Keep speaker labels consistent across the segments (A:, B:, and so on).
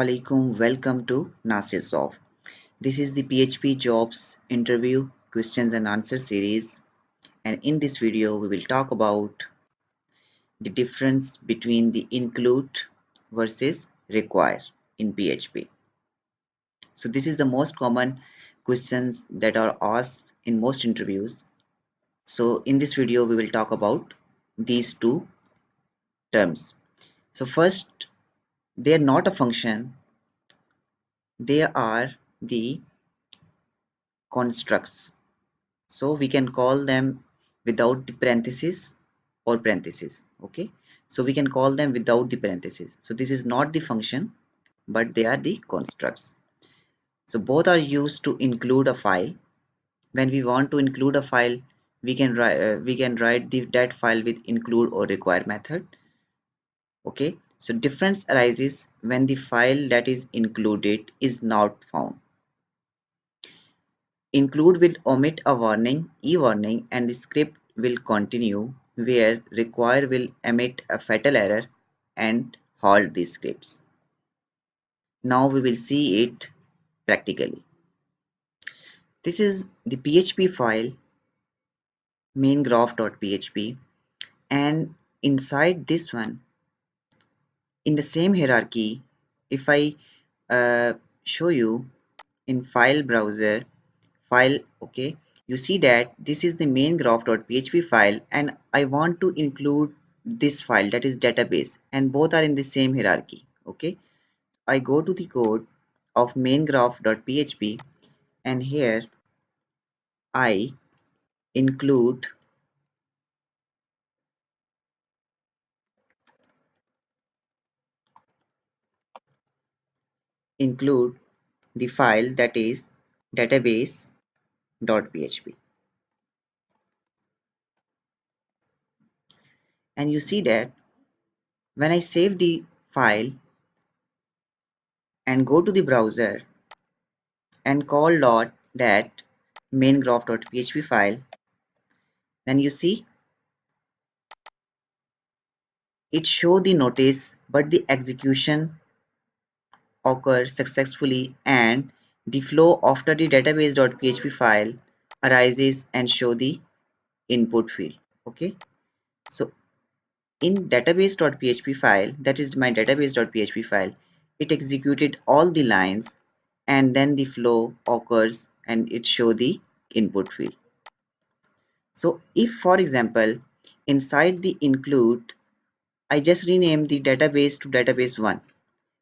A: Assalamualaikum. Welcome to Nasir Soft. This is the PHP jobs interview questions and answer series, and in this video we will talk about the difference between the include versus require in PHP. So this is the most common questions that are asked in most interviews. So in this video we will talk about these two terms. So first, they are not a function, they are the constructs. So we can call them without the parenthesis or parenthesis. Okay, so we can call them without the parenthesis. So this is not the function, but they are the constructs. So both are used to include a file. When we want to include a file, we can write that file with include or require method. Okay, so difference arises when the file that is included is not found. Include will omit a warning, e-warning, and the script will continue, where require will emit a fatal error and halt the scripts. Now we will see it practically. This is the PHP file maingraph.php, and inside this one, in the same hierarchy, if I show you in file browser file, okay, you see that this is the main graph.php file, and I want to include this file, that is database, and both are in the same hierarchy. Okay, I go to the code of main graph.php, and here I include include the file that is database.php, and you see that when I save the file and go to the browser and call dot that main graph.php file, then you see it show the notice, but the execution occurs successfully, and the flow after the database.php file arises and show the input field. Okay, so in database.php file, that is my database.php file, it executed all the lines, and then the flow occurs and it show the input field. So if, for example, inside the include I just rename the database to database1,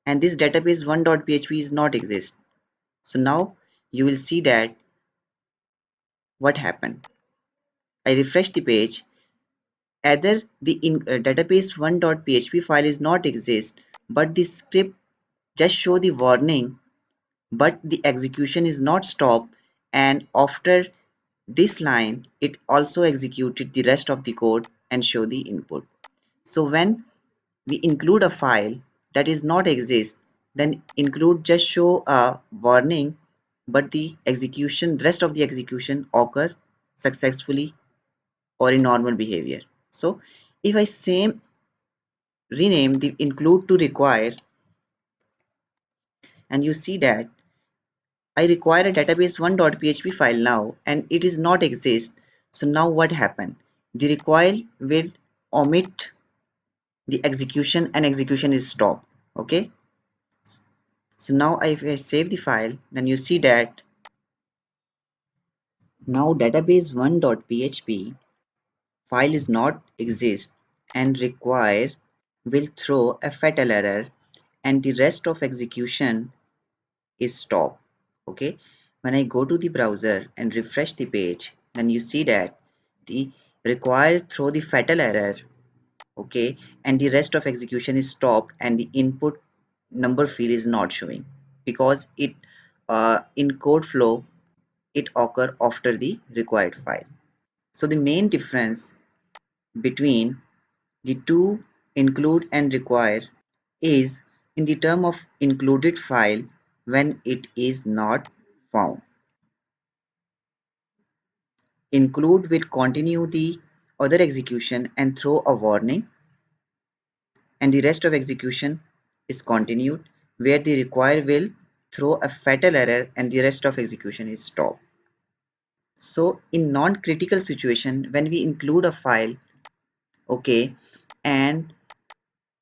A: and this database1.php is not exist. So now you will see that what happened. I refresh the page, either the database1.php file is not exist, but the script just show the warning, but the execution is not stopped, and after this line it also executed the rest of the code and show the input. So when we include a file that is not exist, then include just show a warning, but the execution, rest of the execution occur successfully or in normal behavior. So if I same rename the include to require, and you see that I require a database1.php file now, and it is not exist. So now what happened? The require will omit the execution, and execution is stopped. Okay, so now if I save the file, then you see that now database1.php file is not exist, and require will throw a fatal error, and the rest of execution is stopped. Okay, when I go to the browser and refresh the page, then you see that the require throw the fatal error, okay, and the rest of execution is stopped, and the input number field is not showing because it in code flow it occur after the required file. So the main difference between the two, include and require, is in the term of included file when it is not found. Include will continue the other execution and throw a warning, and the rest of execution is continued, where the require will throw a fatal error and the rest of execution is stopped. So in non-critical situation, when we include a file, okay, and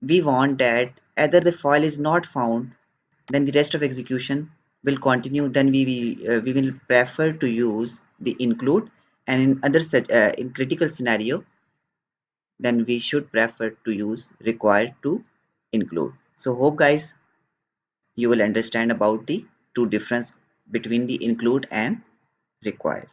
A: we want that either the file is not found, then the rest of execution will continue, then we will prefer to use the include, and in other such in critical scenario, then we should prefer to use required to include. So hope guys you will understand about the two difference between the include and require.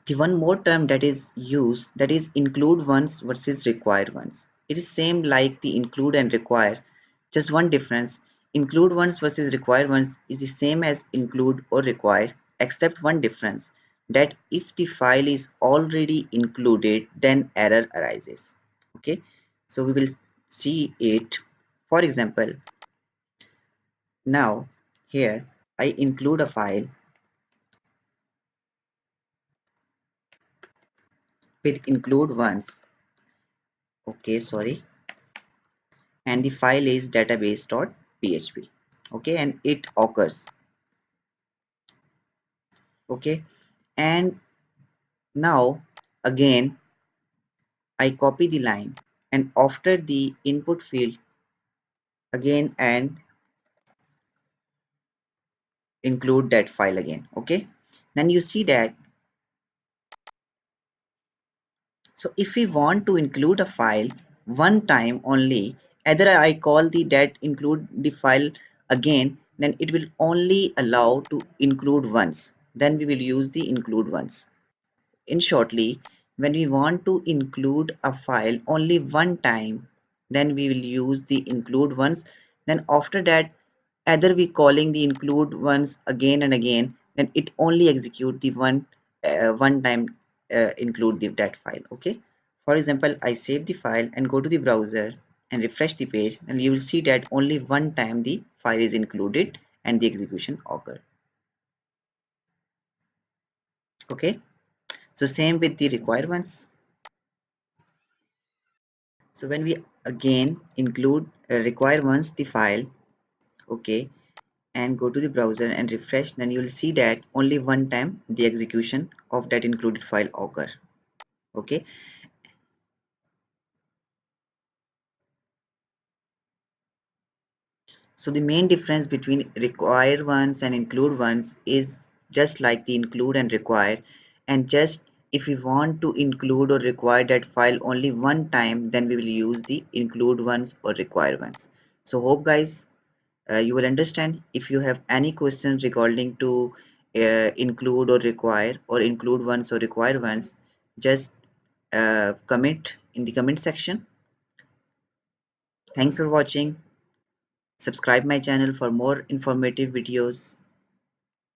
A: The one more term that is used, that is include once versus require once. It is same like the include and require, just one difference. Include once versus require once is the same as include or require, except one difference, that if the file is already included, then error arises. Okay, so we will see it. For example, now here I include a file with include once. Okay, sorry, and the file is database.php. Okay, and it occurs. Okay, and now again I copy the line, and after the input field again and include that file again. Okay, then you see that, so if we want to include a file one time only, either I call the that include the file again, then it will only allow to include once, then we will use the include once. In shortly, when we want to include a file only one time, then we will use the include once. Then after that, either we calling the include once again and again, then it only execute the one time include that file. Okay. For example, I save the file and go to the browser and refresh the page, and you will see that only one time the file is included and the execution occur. Okay. So same with the requirements. So when we again include require once the file, okay, and go to the browser and refresh, then you will see that only one time the execution of that included file occur. Okay, so the main difference between require once and include once is just like the include and require, and just if we want to include or require that file only one time, then we will use the include once or require once. So hope guys you will understand. If you have any questions regarding to include or require, or include once or require once, just comment in the comment section. Thanks for watching. Subscribe my channel for more informative videos.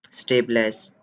A: Stay blessed.